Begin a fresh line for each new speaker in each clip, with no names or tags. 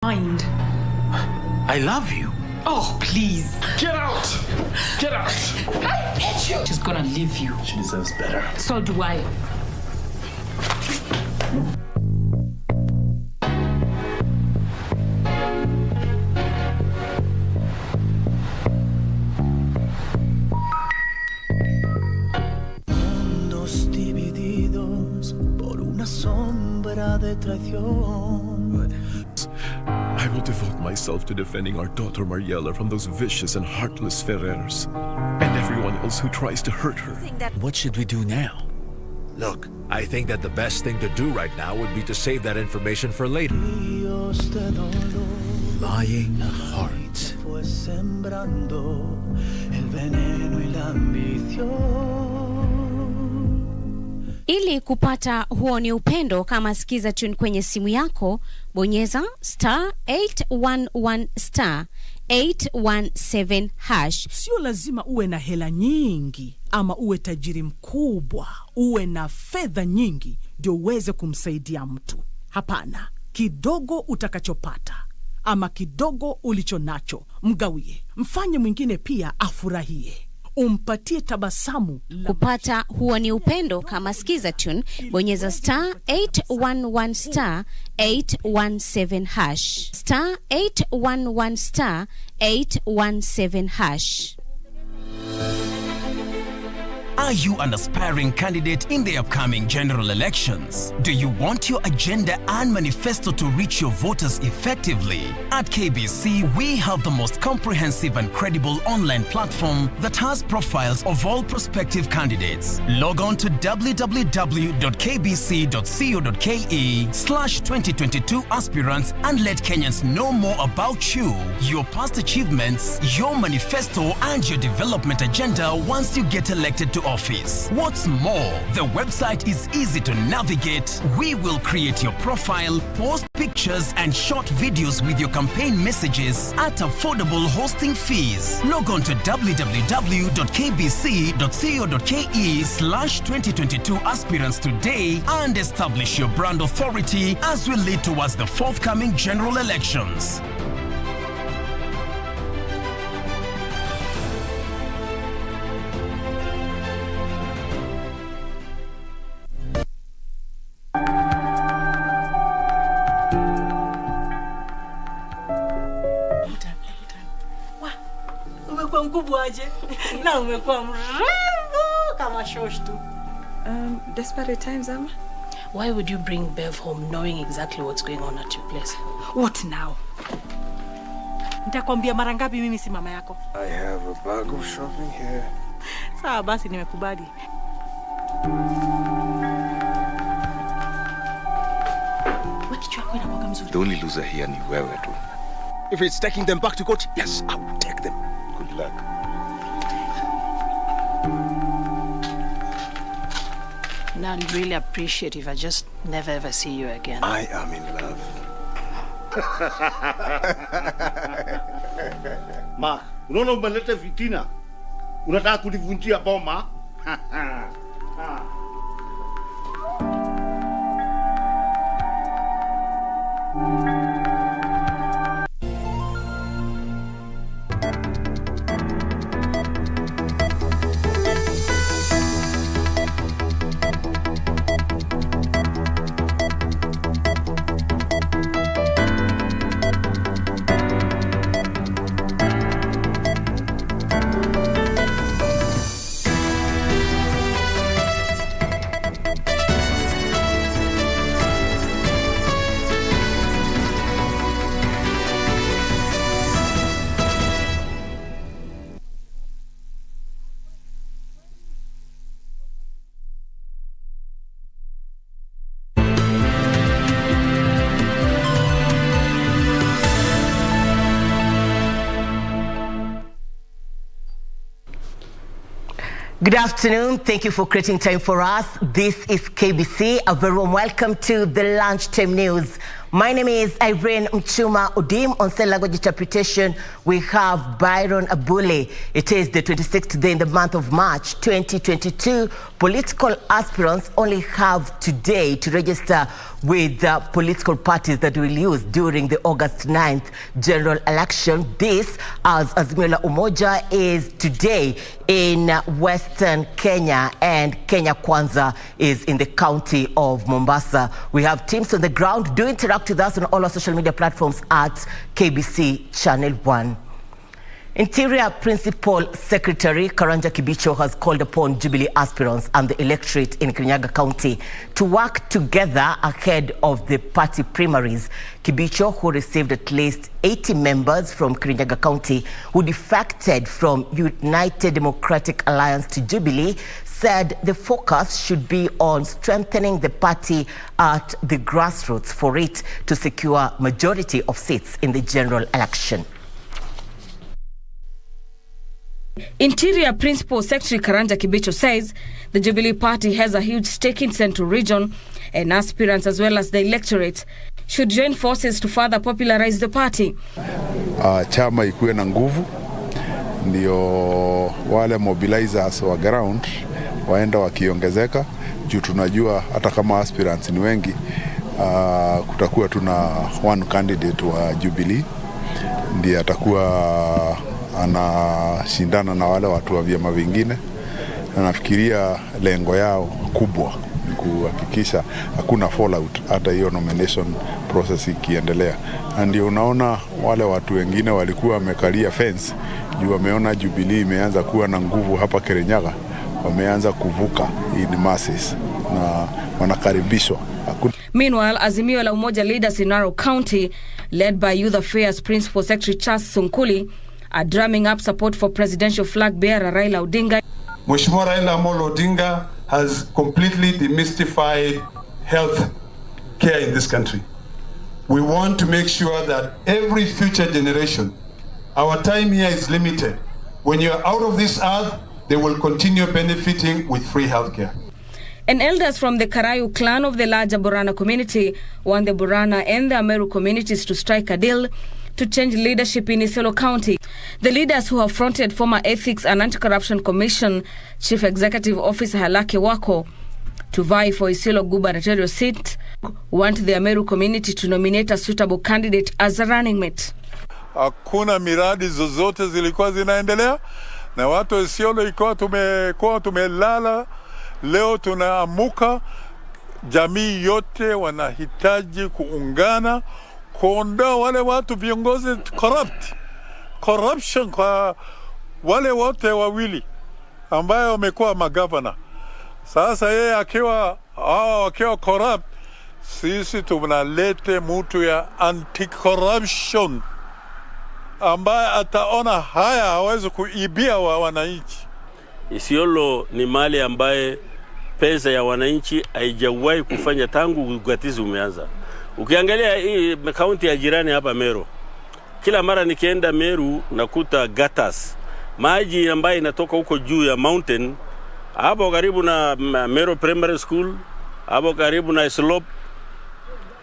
Mind.
I love you.
Oh, please.
Get out! Get out!
I hate you. She's gonna leave you.
She deserves better.
So do I.
Mundos divididos por una sombra de traición.
I will devote myself to defending our daughter Mariela from those vicious and heartless Ferrers, and everyone else who tries to hurt her.
What should we do now?
Look, I think that the best thing to do right now would be to save that information for later.
Lying heart.
Fue sembrando el veneno y la ambición.
Ili kupata huo ni upendo, kama sikiza tune kwenye simu yako, bonyeza *811 *817#.
Sio lazima uwe na hela nyingi ama uwe tajiri mkubwa, uwe na fedha nyingi ndio uweze kumsaidia mtu. Hapana, kidogo utakachopata ama kidogo ulichonacho, mgawie. Mfanye mwingine pia afurahie. Umpatie tabasamu.
Kupata huo ni upendo, kama sikiza tune, bonyeza *811 *817#. *811 *817#.
Are you an aspiring candidate in the upcoming general elections? Do you want your agenda and manifesto to reach your voters effectively? At KBC, we have the most comprehensive and credible online platform that has profiles of all prospective candidates. Log on to www.kbc.co.ke/2022 aspirants and let Kenyans know more about you, your past achievements, your manifesto, and your development agenda once you get elected to office. What's more, the website is easy to navigate. We will create your profile, post pictures and short videos with your campaign messages at affordable hosting fees. Log on to www.kbc.co.ke/2022 aspirants today and establish your brand authority as we lead towards the forthcoming general elections.
Umekuwa mkubwa aje? Na umekuwa mrembo kama shosh tu.
Desperate times, Amma.
Why would you bring Bev home knowing exactly what's going on at your place?
What now?
Nitakwambia mara ngapi mimi si mama yako?
I have a bag of shopping here.
Sawa basi, nimekubali.
The only loser here ni wewe tu. If it's taking them back to court, yes, I will take them. Good luck.
Now I'd really appreciate if I just never ever see you again.
I am in love.
Ma, unaona umeleta fitina. Unataka kulivunjia boma?
Good afternoon. Thank you for creating time for us. This is KBC. A very warm welcome to the Lunchtime News. My name is Irene Muchuma. Udim on sign language interpretation. We have Byron Abule. It is the 26th day in the month of March 2022. Political aspirants only have today to register with the political parties that will use during the August 9th general election. This, as Azimio la Umoja is today in Western Kenya, and Kenya Kwanza is in the county of Mombasa. We have teams on the ground. Do interact with us on all our social media platforms at KBC Channel 1. Interior Principal Secretary Karanja Kibicho has called upon Jubilee aspirants and the electorate in Kirinyaga County to work together ahead of the party primaries. Kibicho, who received at least 80 members from Kirinyaga County who defected from United Democratic Alliance to Jubilee, said the focus should be on strengthening the party at the grassroots for it to secure majority of seats in the general election.
Interior Principal Secretary Karanja Kibicho says the Jubilee Party has a huge stake in Central Region, and aspirants as well as the electorate should join forces to further popularize the party.
Chama ikuwe na nguvu, ndio wale mobilizers wa ground waenda wakiongezeka, juu tunajua hata kama aspirants ni wengi, kutakuwa tuna one candidate wa Jubilee ndiye atakuwa anashindana na wale watu wa vyama vingine, na nafikiria lengo yao kubwa ni kuhakikisha hakuna fallout hata hiyo nomination process ikiendelea. Ndio unaona wale watu wengine walikuwa wamekalia fence juu wameona Jubilee imeanza kuwa na nguvu hapa Kirinyaga, wameanza kuvuka in masses na wanakaribishwa.
Meanwhile, Azimio la Umoja leaders in Narok County, led by Youth Affairs Principal Secretary Charles Sunkuli, are drumming up support for presidential flag bearer Raila Odinga.
Muchuma Raila Amolo Odinga has completely demystified health care in this country. We want to make sure that every future generation, our time here is limited. When you're out of this earth, they will continue benefiting with free health care.
And elders from the Karayu clan of the larger Borana community want the Borana and the Ameru communities to strike a deal to change leadership in Isiolo County. The leaders who have fronted former Ethics and Anti-Corruption Commission Chief Executive Officer Halake Wako to vie for Isiolo gubernatorial seat want the Ameru community to nominate a suitable candidate as a running mate.
Hakuna miradi zozote zilikuwa zinaendelea na watu wa Isiolo ilikuwa tumelala. Leo tunaamuka, jamii yote wanahitaji kuungana kuondoa wale watu viongozi corruption kwa wale wote wawili ambayo wamekuwa magavana. Sasa yeye akiwa corrupt, sisi tunalete mtu ya anti-corruption ambaye ataona haya hawezi kuibia wananchi.
Isiolo ni mali ambaye pesa ya wananchi haijawahi kufanya tangu ugatuzi umeanza. Ukiangalia hii kaunti ya jirani hapa Meru, kila mara nikienda Meru nakuta gutters, maji ambayo inatoka huko juu ya mountain, hapo karibu na Meru Primary School, hapo karibu na slope,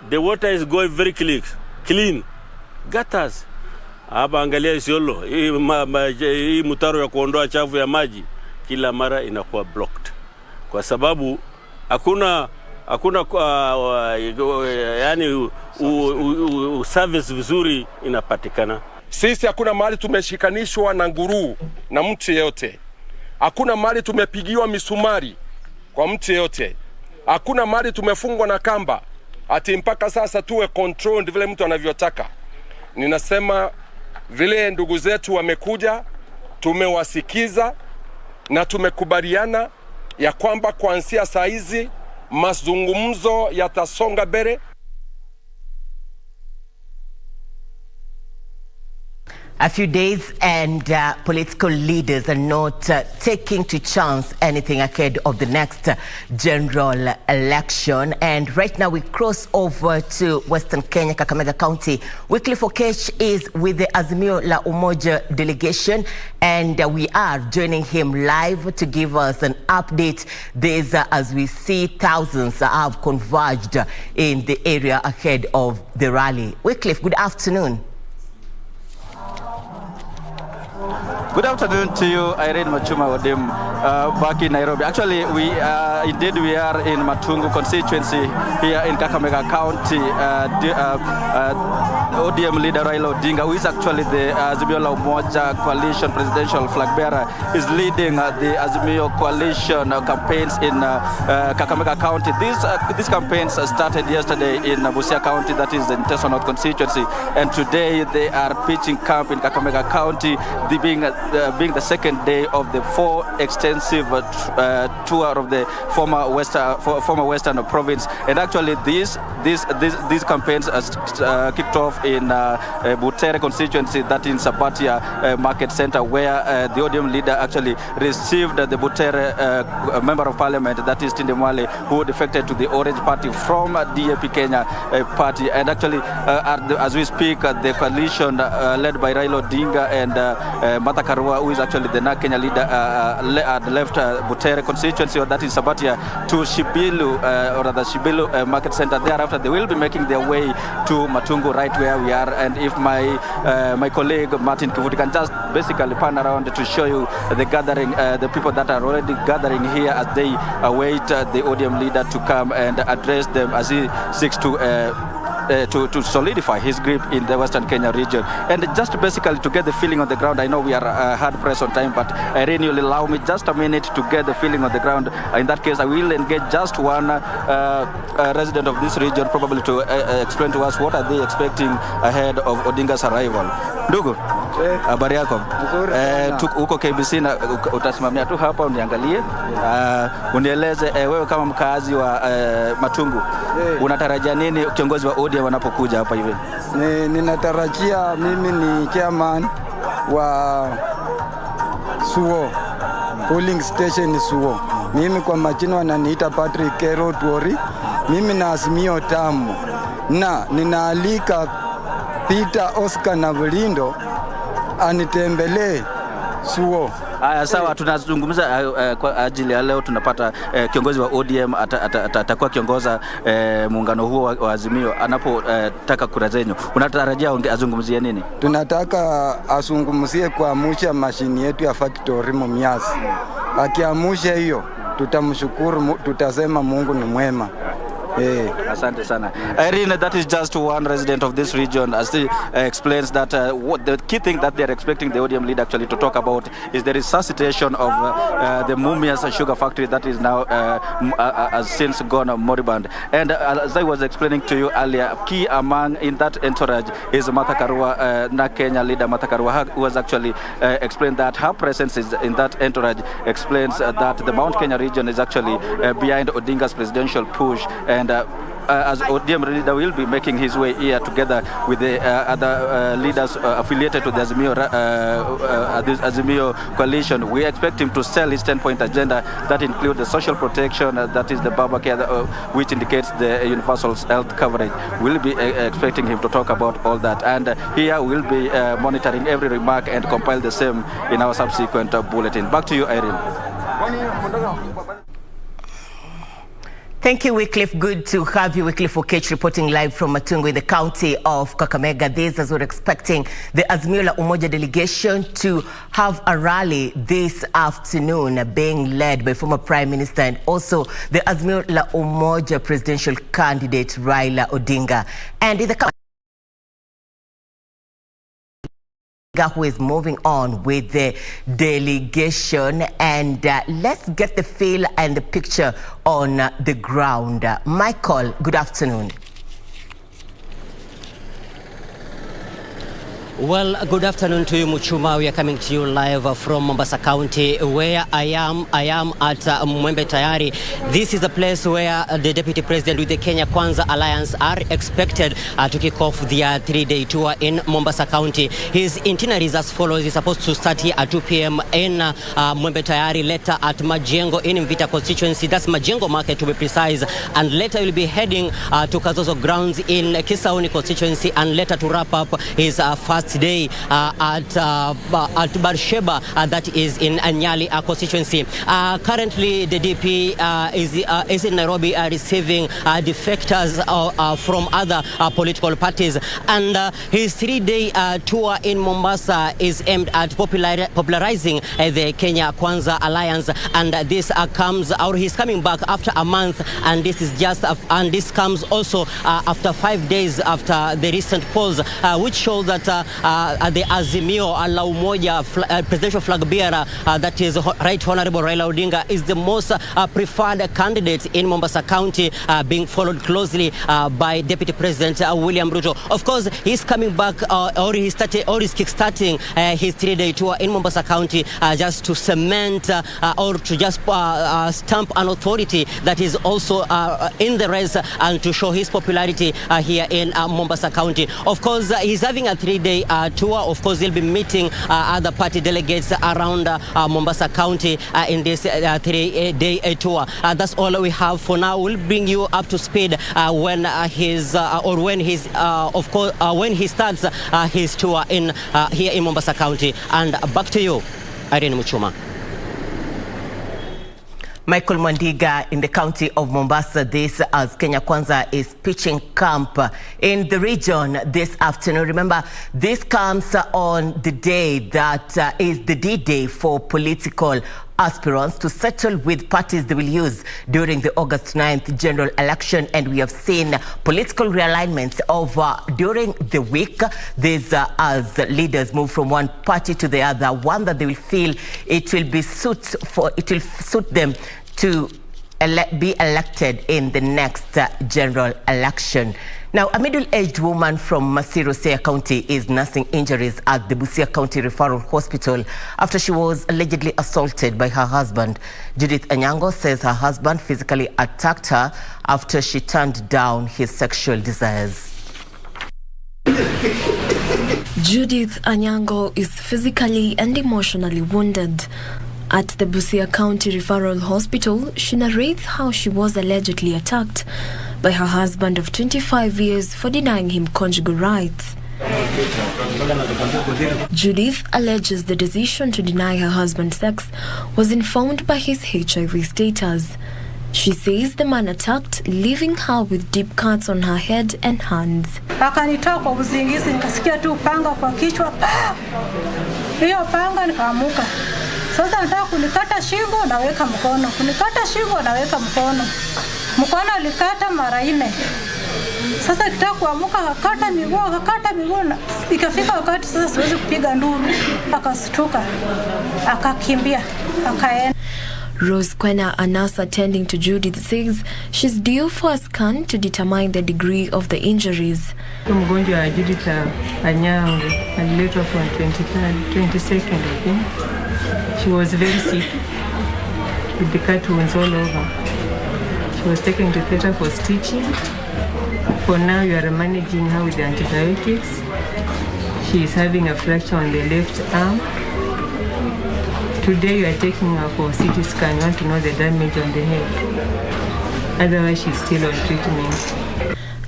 the water is going very clean. Gutters. Hapa angalia Isiolo, hii mtaro ya kuondoa chafu ya maji kila mara inakuwa blocked kwa sababu hakuna yani service vizuri inapatikana.
Sisi hakuna mahali tumeshikanishwa na nguru na mtu yeyote. Hakuna mahali tumepigiwa misumari kwa mtu yeyote. Hakuna mahali tumefungwa na kamba ati mpaka sasa tuwe controlled vile mtu anavyotaka. Ninasema vile ndugu zetu wamekuja, tumewasikiza na tumekubaliana ya kwamba kuanzia saa hizi mazungumzo yatasonga mbele.
A few days and political leaders are not taking to chance anything ahead of the next general election. And right now we cross over to Western Kenya, Kakamega County. Wycliffe Okech is with the Azimio la Umoja delegation, and we are joining him live to give us an update. This as we see thousands have converged in the area ahead of the rally. Wycliffe, good afternoon.
Good afternoon to you, Irene Muchuma back in Nairobi. Actually, we are in Matungu constituency here in Kakamega County. ODM leader Raila Odinga, who is actually the Azimio la Umoja coalition presidential flag bearer, is leading the Azimio coalition campaigns in Kakamega County. These campaigns started yesterday in Busia County, that is the Teso North constituency, and today they are pitching camp in Kakamega County, being the second day of the extensive tour of the former Western province. And actually these campaigns kicked off in Butere constituency, that in Sabatia Market Center, where the ODM leader actually received the Butere member of parliament, that is Tinde Mwale, who defected to the Orange Party from DAP Kenya party. And actually as we speak, the coalition led by Raila Odinga and Martha Karua, who is actually the Kenya leader, left Butere constituency, or that is Sabatia, to Shibilu, or the Shibilu Market Center. Thereafter, they will be making their way to Matungu, right where we are. And if my colleague Martin Kivuti can just basically pan around to show you the gathering, the people that are already gathering here as they await the ODM leader to come and address them as he seeks to solidify his grip in the Western Kenya region. And just basically to get the feeling on the ground, I know we are hard pressed on time, but Irene, you'll allow me just a minute to get the feeling on the ground. In that case, I will engage just one resident of this region, probably to explain to us what are they expecting ahead of Odinga's arrival. Ndugu, habari yako? Uko KBC na utasimamia tu hapa uniangalie. Unieleze wewe kama mkazi wa Matungu, unatarajia nini kiongozi wa ODM wanapokuja hapa hivi?
Ninatarajia, mimi ni chairman wa Suo polling station Suo. Mimi kwa majina wananiita Patrick Kero Tuori. Mimi na Azimio tamu, na ninaalika Peter Oscar na Vlindo anitembelee Suo.
Sawa, tunazungumza kwa ajili ya leo tunapata kiongozi wa ODM atakuwa kiongoza muungano huo wa Azimio anapotaka kura zenyu. Unatarajia azungumzie nini?
Tunataka azungumzie kuamsha mashini yetu ya factory Mumias. Akiamsha hiyo tutamshukuru, tutasema Mungu ni mwema.
Asante sana. Irene, that is just one resident of this region as he explains that what the key thing that they are expecting the ODM leader actually to talk about is the resuscitation of the Mumias sugar factory that is now has since gone moribund. And as I was explaining to you earlier, key among in that entourage is Martha Karua, na Kenya leader Martha Karua, who has actually explained that her presence is in that entourage explains that the Mount Kenya region is actually behind Odinga's presidential push. And as ODM leader will be making his way here together with the other leaders affiliated to the Azimio coalition, we expect him to sell his 10-point agenda that includes the social protection, that is the Baba Care, which indicates the universal health coverage. We'll be expecting him to talk about all that. And here we'll be monitoring every remark and compile the same in our subsequent bulletin. Back to you, Irene.
Thank you, Wycliffe. Good to have you. Wycliffe Okech reporting live from Matungu in the county of Kakamega. This as we're expecting the Azimio la Umoja delegation to have a rally this afternoon being led by former Prime Minister and also the Azimio la Umoja presidential candidate Raila Odinga. And in the who is moving on with the delegation, and let's get the feel and the picture on the ground. Michael, good afternoon.
Well, good afternoon to you, Muchuma. We are coming to you live from Mombasa County, where I am at Mwembe Tayari. This is a place where the Deputy President with the Kenya Kwanza Alliance are expected to kick off their 3-day tour in Mombasa County. His itinerary is as follows. He's supposed to start here at 2 p.m. in Mwembe Tayari, later at Majengo in Mvita constituency. That's Majengo Market to be precise. And later he'll be heading to Kazozo grounds in Kisauni constituency, and later to wrap up his first day at Barsheba, that is in Nyali constituency. Currently, the DP is in Nairobi receiving defectors from other political parties, and his 3-day tour in Mombasa is aimed at popularizing the Kenya Kwanza Alliance, and this comes, or he's coming back after a month, and this is just and this comes also after 5 days after the recent polls, which show that the Azimio la Umoja presidential flag bearer, that is Right Honorable Raila Odinga, is the most preferred candidate in Mombasa County, being followed closely by Deputy President William Ruto. Of course, he's coming back, or he's kickstarting his 3-day tour in Mombasa County just to cement or to just stamp an authority that is also in the race, and to show his popularity here in Mombasa County. Of course, he's having a 3-day tour. Of course, he'll be meeting other party delegates around Mombasa County in this 3-day tour. That's all we have for now. We'll bring you up to speed when he starts his tour in here in Mombasa County. And back to you, Irene Muchuma.
Michael Mwandiga in the county of Mombasa, this as Kenya Kwanza is pitching camp in the region this afternoon. Remember, this comes on the day that is the D-Day for political aspirants to settle with parties they will use during the August 9th general election. And we have seen political realignments during the week. These as leaders move from one party to the other, one that they will feel it will suit them to be elected in the next general election. Now, a middle-aged woman from Masiro, Siaya County is nursing injuries at the Busia County Referral Hospital after she was allegedly assaulted by her husband. Judith Anyango says her husband physically attacked her after she turned down his sexual desires.
Judith Anyango is physically and emotionally wounded. At the Busia County Referral Hospital, she narrates how she was allegedly attacked by her husband of 25 years for denying him conjugal rights. Judith alleges the decision to deny her husband sex was informed by his HIV status. She says the man attacked, leaving her with deep cuts on her head and hands.
Akanitoa kwa usingizi, nikasikia tu panga kwa kichwa. Hiyo panga nikaamuka. Sasa nataka kunikata shingo, naweka mkono. Kunikata shingo, naweka mkono. Mkono alikata mara 4. Sasa kitaka kuamuka, akakata miguu. Ikafika wakati sasa siwezi kupiga nduru. Akastuka, akakimbia, akaenda.
Rose Kwena, a nurse attending to Judith, says she's due for a scan to determine the degree of the injuries.
Mgonjwa wa Judith Anyango aliletwa on 22nd, I think. She was very sick with the cut wounds all over. She was taken to theater for stitching. For now, we are managing her with the antibiotics. She is having a fracture on the left arm. Today, we are taking her for CT scan. We want to know the damage on the head. Otherwise, she's still on treatment.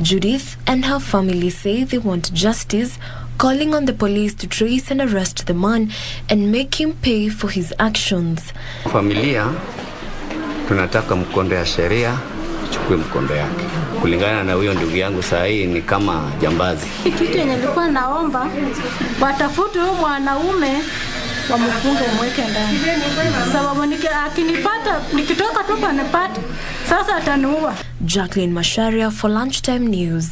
Judith and her family say they want justice, calling on the police to trace and arrest the man and make him pay for his actions.
Familia tunataka mkondo ya sheria ichukue mkondo yake. Kulingana na huyo ndugu yangu saa hii ni kama jambazi.
Kitu yenye nilikuwa naomba watafute huyo mwanaume wamfunge mweke ndani. Sababu akinipata nikitoka tu panipata sasa ataniua.
Jacqueline Masharia for Lunchtime News.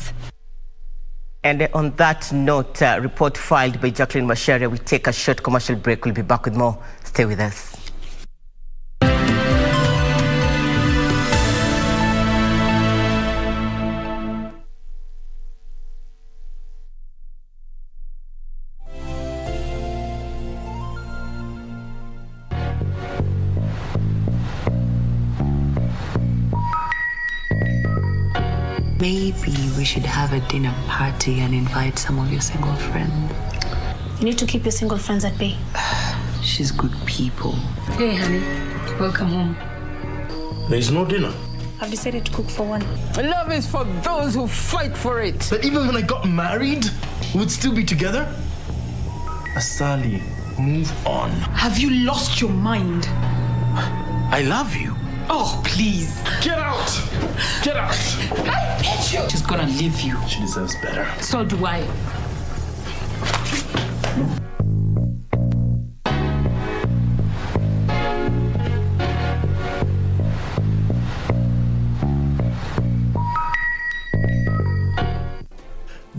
And on that note, report filed by Jacqueline Masharia, we take a short commercial break. We'll be back with more. Stay with us.
Maybe we should have a dinner party and invite some of your single friends.
You need to keep your single friends at bay.
She's good people.
Hey, honey. Welcome home.
There is no dinner.
I've decided to cook for one.
Love is for those who fight for it.
But even when I got married, we would still be together? Asali, move on.
Have you lost your mind?
I love you.
Oh, please.
Get out! Get out!
I hate you. She's gonna leave you.
She deserves better.
So do I.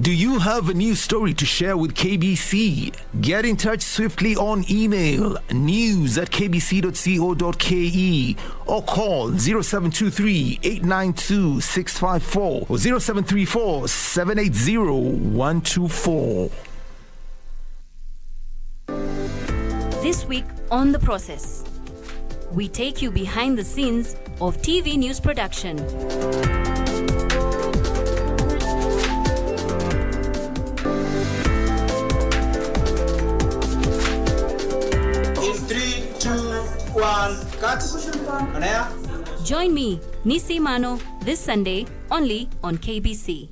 Do you have a news story to share with KBC? Get in touch swiftly on email news@kbc.co.ke or call 0723-892-654 or 0734-780-124.
This week on The Process, we take you behind the scenes of TV news production. Join me, Nisi Mano, this Sunday only on KBC.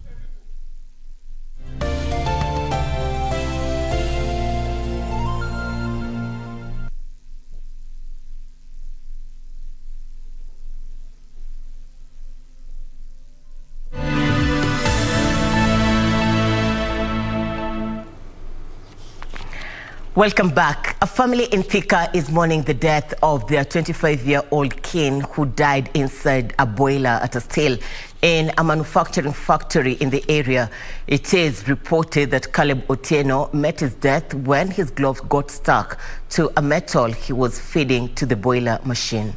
Welcome back. A family in Thika is mourning the death of their 25-year-old kin who died inside a boiler at a still in a manufacturing factory in the area. It is reported that Caleb Otieno met his death when his gloves got stuck to a metal he was feeding to the boiler machine.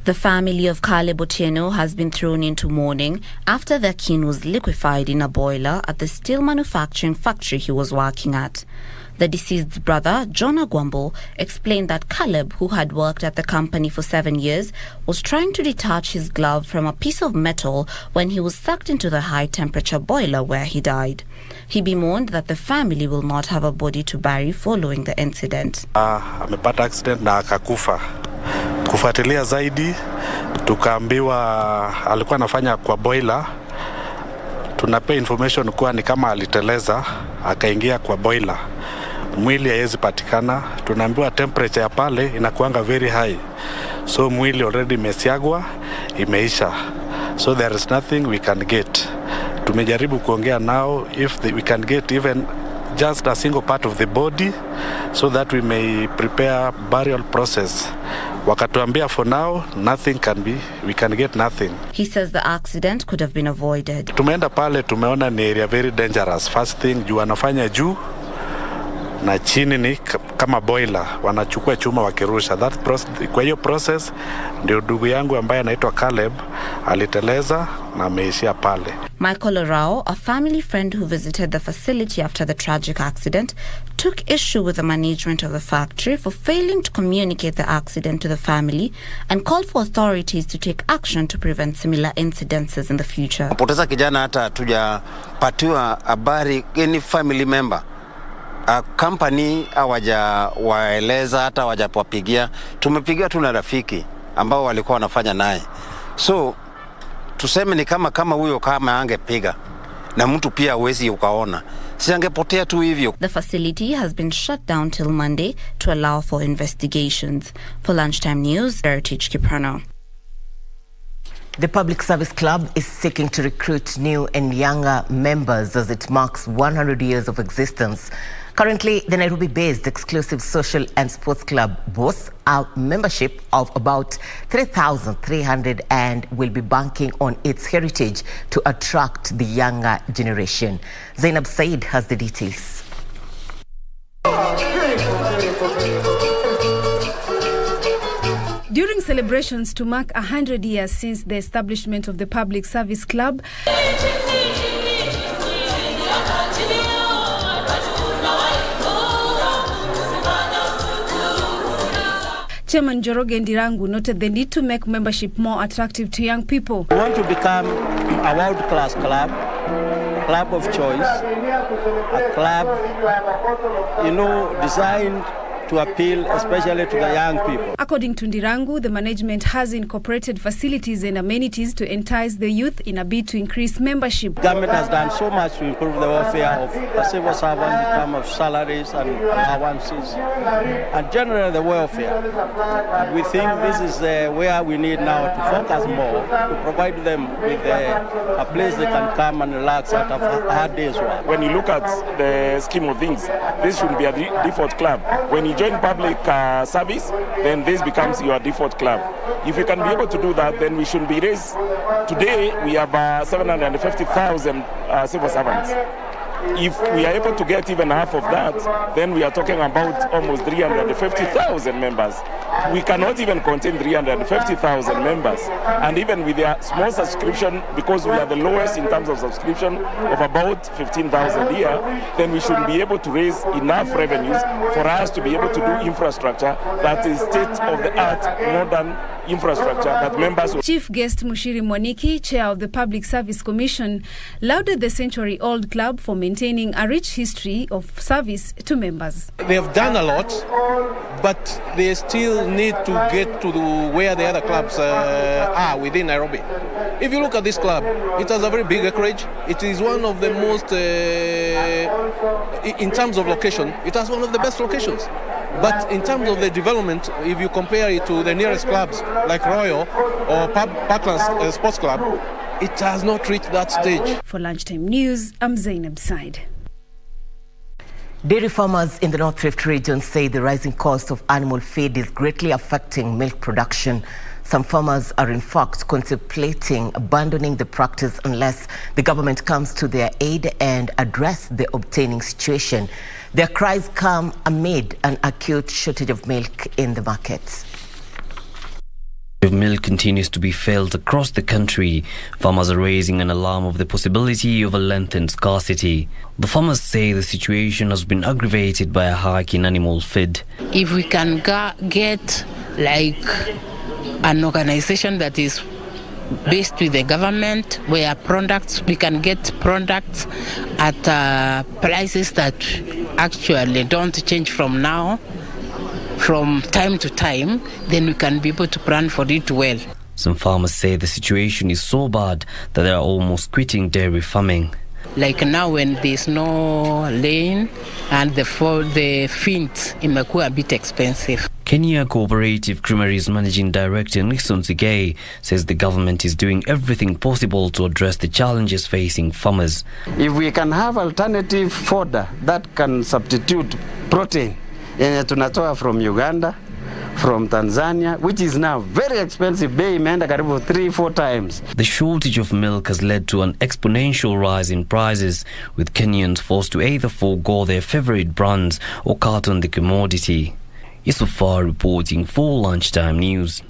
The family of Caleb Otieno has been thrown into mourning after their kin was liquefied in a boiler at the steel manufacturing factory he was working at. The deceased's brother, John Agwambo, explained that Caleb, who had worked at the company for 7 years, was trying to detach his glove from a piece of metal when he was sucked into the high-temperature boiler where he died. He bemoaned that the family will not have a body to bury following the incident.
Amepata accident na akakufa. Kufuatilia zaidi tukaambiwa alikuwa anafanya kwa boiler. Tunapea information kuwa ni kama aliteleza akaingia kwa boiler. Mwili haiwezi patikana. Tunaambiwa temperature ya pale inakuanga very high. So mwili already imesiagwa, imeisha. So there is nothing we can get. Tumejaribu kuongea nao if we can get even just a single part of the body so that we may prepare burial process. Wakatuambia for now we can get nothing.
He says the accident could have been avoided.
Tumeenda pale tumeona ni area very dangerous. First thing juu anafanya juu na chini ni kama boiler, wanachukua chuma wakirusha. Kwa hiyo process ndio ndugu yangu ambaye anaitwa Caleb aliteleza na ameishia pale.
Michael Orao, a family friend who visited the facility after the tragic accident, took issue with the management of the factory for failing to communicate the accident to the family and called for authorities to take action to prevent similar incidences in the future.
Poteza kijana hata hatujapatiwa habari any family member. Company hawajawaeleza hata hawajapopigia. Tumepigia tu na rafiki ambao walikuwa wanafanya naye. So tuseme ni kama huyo kama angepiga na mtu pia hawezi ukaona. Si angepotea tu hivyo.
The facility has been shut down till Monday to allow for investigations. For Lunchtime News, Heritage Kiprano.
The Public Service Club is seeking to recruit new and younger members as it marks 100 years of existence. Currently, the Nairobi-based exclusive social and sports club boasts a membership of about 3,300 and will be banking on its heritage to attract the younger generation. Zainab Said has the details.
During celebrations to mark 100 years since the establishment of the Public Service Club, Chairman Njoroge Ndirangu noted the need to make membership more attractive to young people.
We want to become a world-class club, a club of choice, a club, designed to appeal especially to the young people.
According to Ndirangu, the management has incorporated facilities and amenities to entice the youth in a bid to increase membership.
Government has done so much to improve the welfare of the civil servants in terms of salaries and allowances, and generally the welfare. And we think this is where we need now to focus more, to provide them with a place they can come and relax after a hard day's work.
When you look at the scheme of things, this should be a default club. When you join public service, then this becomes your default club. If you can be able to do that, then we should be raised. Today, we have 750,000 civil servants. If we are able to get even half of that, then we are talking about almost 350,000 members. We cannot even contain 350,000 members. And even with their small subscription, because we are the lowest in terms of subscription of about 15,000 a year, then we should be able to raise enough revenues for us to be able to do infrastructure that is state-of-the-art, modern infrastructure that members will.
Chief Guest Mushiri Mwaniki, Chair of the Public Service Commission, lauded the century-old club for maintaining a rich history of service to members.
They have done a lot, but they still need to get to where the other clubs are within Nairobi. If you look at this club, it has a very big acreage. It is one of the most, in terms of location, it has one of the best locations. But in terms of the development, if you compare it to the nearest clubs like Royal or Parklands Sports Club, it has not reached that stage.
For Lunchtime News, I'm Zainab Said.
Dairy farmers in the North Rift region say the rising cost of animal feed is greatly affecting milk production. Some farmers are in fact contemplating abandoning the practice unless the government comes to their aid and address the obtaining situation. Their cries come amid an acute shortage of milk in the markets.
Milk continues to be felt across the country. Farmers are raising an alarm of the possibility of a lengthened scarcity. The farmers say the situation has been aggravated by a hike in animal feed.
If we can get like an organization that is based with the government, where we can get products at prices that actually don't change from time to time, then we can be able to plan for it well.
Some farmers say the situation is so bad that they are almost quitting dairy farming.
Like now when there's no lane and the feed imekuwa a bit expensive.
Kenya Cooperative Creameries Managing Director Nixon Sigay says the government is doing everything possible to address the challenges facing farmers.
If we can have alternative fodder that can substitute protein yenye tunatoa from Uganda, from Tanzania, which is now very expensive, bei imeenda karibu 3-4 times.
The shortage of milk has led to an exponential rise in prices, with Kenyans forced to either forego their favorite brands or cut on the commodity. Isufar reporting for Lunchtime News.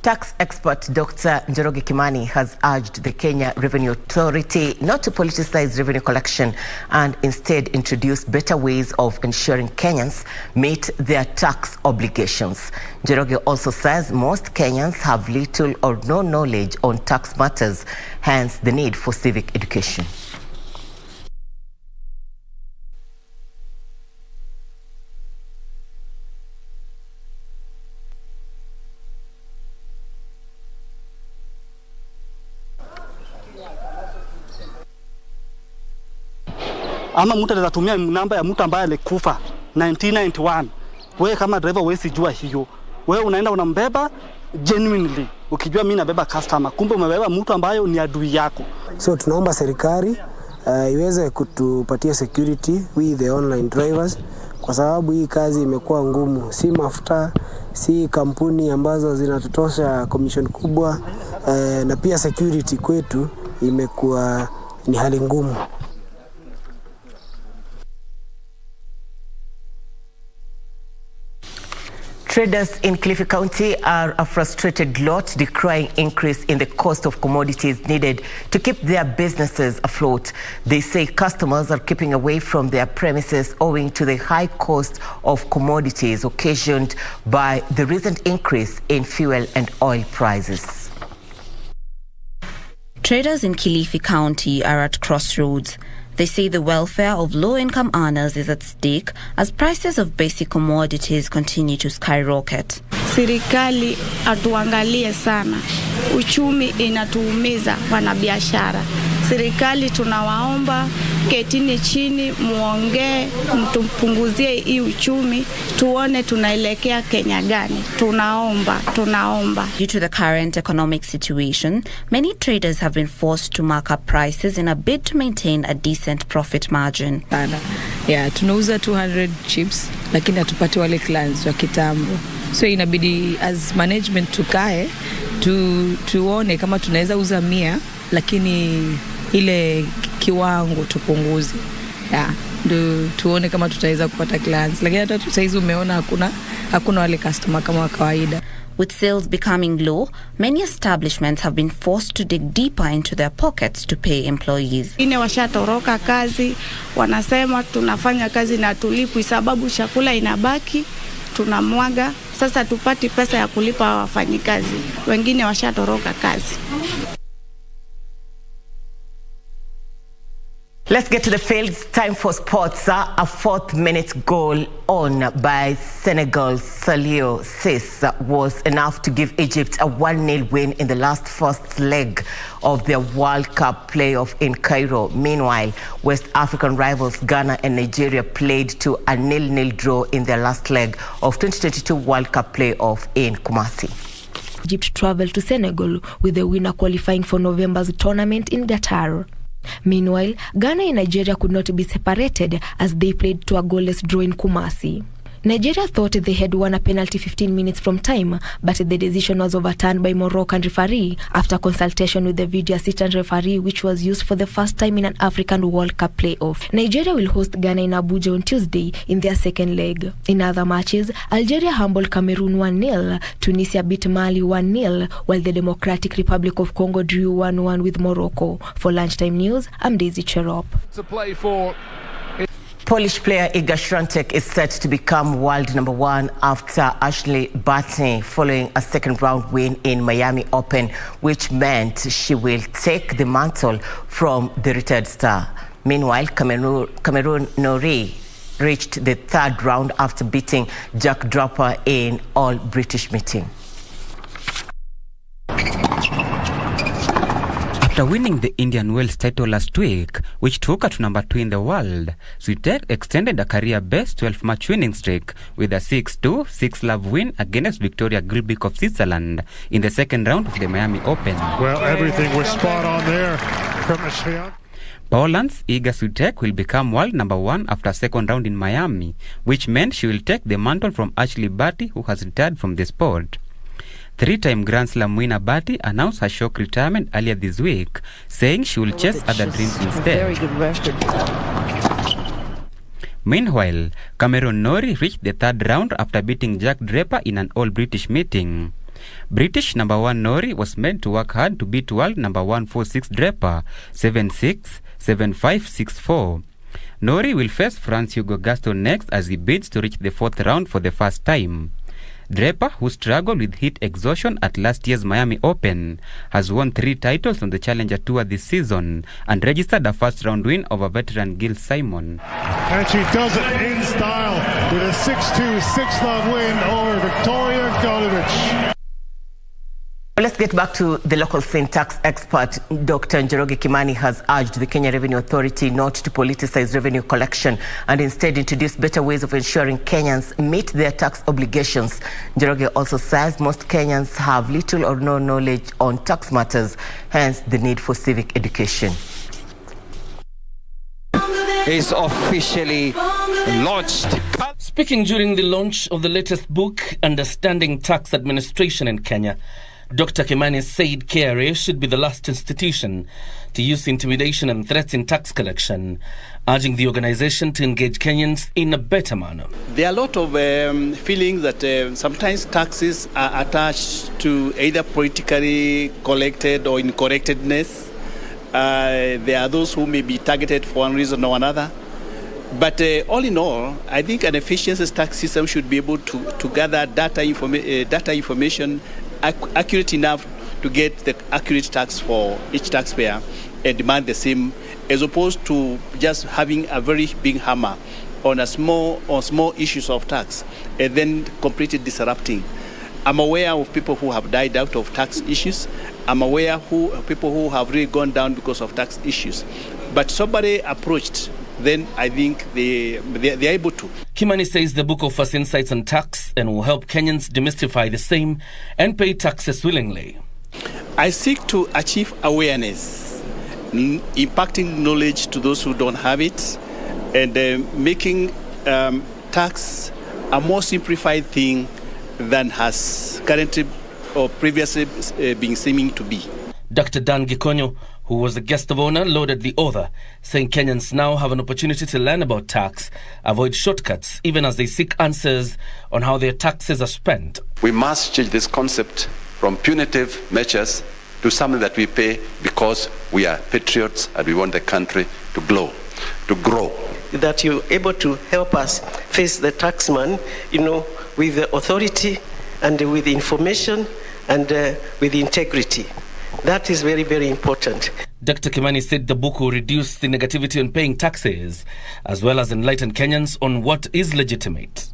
Tax expert Dr. Njoroge Kimani has urged the Kenya Revenue Authority not to politicize revenue collection and instead introduce better ways of ensuring Kenyans meet their tax obligations. Njoroge also says most Kenyans have little or no knowledge on tax matters, hence the need for civic education.
Ama mtu anaweza tumia namba ya mtu ambaye alikufa 1991. Wewe kama driver wewe sijua hiyo. Wewe unaenda unambeba genuinely ukijua mimi nabeba customer, kumbe umebeba mtu ambaye ni adui yako.
So tunaomba serikali iweze kutupatia security with the online drivers, kwa sababu hii kazi imekuwa ngumu. Si mafuta, si kampuni ambazo zinatutosha commission kubwa, na pia security kwetu imekuwa ni hali ngumu.
Traders in Kilifi County are a frustrated lot, decrying increase in the cost of commodities needed to keep their businesses afloat. They say customers are keeping away from their premises owing to the high cost of commodities occasioned by the recent increase in fuel and oil prices.
Traders in Kilifi County are at crossroads. They say the welfare of low-income earners is at stake as prices of basic commodities continue to skyrocket.
Serikali atuangalie sana. Uchumi inatuumiza wanabiashara. Serikali tunawaomba ketini chini muongee mtupunguzie hii uchumi tuone tunaelekea Kenya gani. Tunaomba.
Due to the current economic situation, many traders have been forced to mark up prices in a bid to maintain a decent profit margin.
Yeah, tunauza 200 chips lakini hatupati wale clients wa kitambo. So inabidi as management tukae tuone kama tunaweza uza 100 lakini ile kiwango tupunguze. Ndio tuone kama tutaweza kupata clients. Lakini hata saizi umeona hakuna wale customer kama wa kawaida.
With sales becoming low, many establishments have been forced to dig deeper into their pockets to pay employees.
Washatoroka kazi, wanasema tunafanya kazi na tulipwi sababu chakula inabaki, tunamwaga. Sasa tupati pesa ya kulipa wafanyikazi. Wengine washatoroka kazi.
Let's get to the field. Time for sports. A 4th-minute goal on by Senegal's Salio Sis was enough to give Egypt a 1-0 win in the first leg of their World Cup playoff in Cairo. Meanwhile, West African rivals Ghana and Nigeria played to a 0-0 draw in their last leg of 2022 World Cup playoff in Kumasi.
Egypt traveled to Senegal with the winner qualifying for November's tournament in Qatar. Meanwhile, Ghana and Nigeria could not be separated as they played to a goalless draw in Kumasi. Nigeria thought they had won a penalty 15 minutes from time, but the decision was overturned by Moroccan referee after consultation with the video assistant referee, which was used for the first time in an African World Cup playoff. Nigeria will host Ghana in Abuja on Tuesday in their second leg. In other matches, Algeria humbled Cameroon 1-0, Tunisia beat Mali 1-0, while the Democratic Republic of Congo drew 1-1 with Morocco. For Lunchtime News, I'm Daisy Cherop.
To play for
Polish player Iga Świątek is set to become world #1 after Ashley Barty following a second-round win in Miami Open, which meant she will take the mantle from the retired star. Meanwhile, Cameroon Norrie reached the third round after beating Jack Draper in all-British meeting.
After winning the Indian Wells title last week, which took her to number 2 in the world, Świątek extended a career-best 12-match winning streak with a 6-2, 6-love win against Victoria Gilbeck of Switzerland in the second round of the Miami Open.
Well, everything was spot on there from Świątek.
Poland's Iga Świątek will become world #1 after second round in Miami, which meant she will take the mantle from Ashley Barty, who has retired from the sport. 3-time Grand Slam winner Barty announced her shock retirement earlier this week, saying she will chase other dreams instead.
Very good record.
Meanwhile, Cameroon Norrie reached the third round after beating Jack Draper in an all-British meeting. British #1 Norrie was meant to work hard to beat world #1 4-6 Draper 7-6, 7-5, 6-4. Norrie will face France Hugo Gaston next as he bids to reach the fourth round for the first time. Draper, who struggled with heat exhaustion at last year's Miami Open, has won 3 titles on the Challenger Tour this season and registered a first-round win over veteran Gil Simon.
And she does it in style with a 6-2, 6-love win over Victoria Golubic.
Let's get back to the local scene. Tax expert Dr. Njoroge Kimani has urged the Kenya Revenue Authority not to politicize revenue collection and instead introduce better ways of ensuring Kenyans meet their tax obligations. Njoroge also says most Kenyans have little or no knowledge on tax matters, hence the need for civic education.
Is officially launched.
Speaking during the launch of the latest book, Understanding Tax Administration in Kenya,
Dr. Kimani said KRA should be the last institution to use intimidation and threats in tax collection, urging the organization to engage Kenyans in a better manner.
There are a lot of feelings that sometimes taxes are attached to either politically collected or incorrectness. There are those who may be targeted for one reason or another. But all in all, I think an efficient tax system should be able to gather data information accurate enough to get the accurate tax for each taxpayer and demand the same, as opposed to just having a very big hammer on small issues of tax and then completely disrupting. I'm aware of people who have died out of tax issues. I'm aware of people who have really gone down because of tax issues. But somebody approached, then I think they're able to.
Kimani says the book offers insights on tax and will help Kenyans demystify the same and pay taxes willingly.
I seek to achieve awareness, impacting knowledge to those who don't have it, and making tax a more simplified thing than has currently or previously been seeming to be.
Dr. Dan Gikonyo, who was the guest of honor, lauded the author, saying Kenyans now have an opportunity to learn about tax, avoid shortcuts, even as they seek answers on how their taxes are spent.
We must change this concept from punitive measures to something that we pay because we are patriots and we want the country to grow.
That you're able to help us face the taxman, with the authority and with information and with integrity. That is very, very important.
Dr. Kimani said the book will reduce the negativity on paying taxes, as well as enlighten Kenyans on what is legitimate.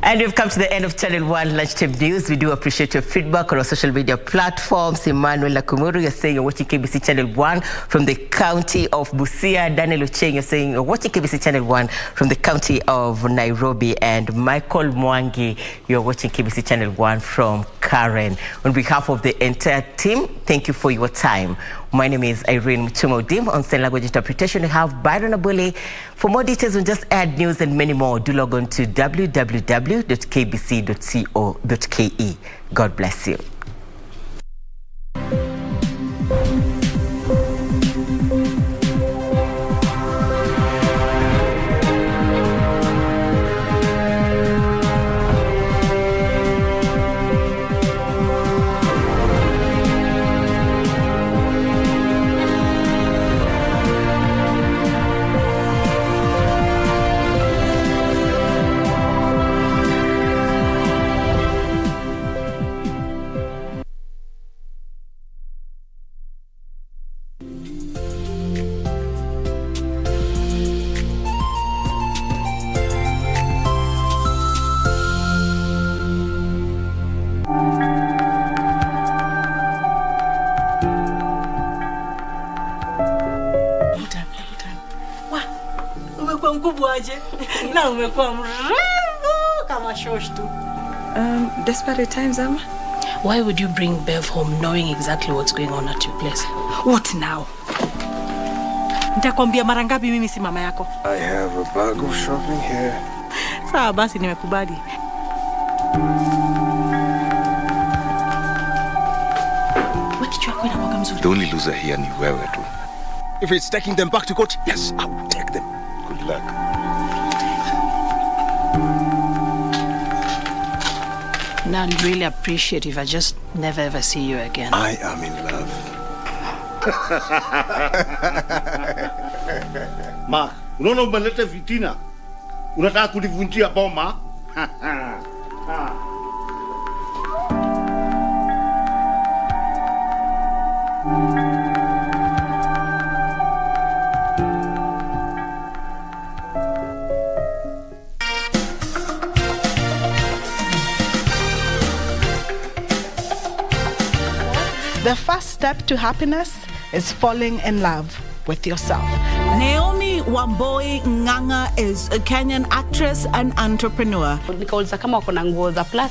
And we've come to the end of Channel 1 Lunchtime News. We do appreciate your feedback on our social media platforms. Emmanuel Nakumuru, you're saying you're watching KBC Channel 1 from the county of Busia. Daniel Ocheng, you're saying you're watching KBC Channel 1 from the county of Nairobi. And Michael Mwangi, you're watching KBC Channel 1 from Karen. On behalf of the entire team, thank you for your time. My name is Irene Muchuma. On sign language interpretation, we have Byron Abule. For more details on Just Add News and many more, do log on to www.kbc.co.ke. God bless you.
Desperate times, Amma.
Why would you bring Bev home knowing exactly what's going on at your place?
What now? Nitakwambia mara ngapi mimi si mama yako?
I have a bag of shopping here.
Sawa basi nimekubali.
The only loser here ni wewe tu. If it's taking them back to court, yes, I will take them. Good luck.
Now I'd really appreciate if I just never ever see you again.
I am in love.
Ma, unaona umeleta fitina? Unataka kunivunjia boma?
The first step to happiness is falling in love with yourself.
Naomi Wamboi Nganga is a Kenyan actress and entrepreneur.
Nikauliza kama wako na nguo za plastic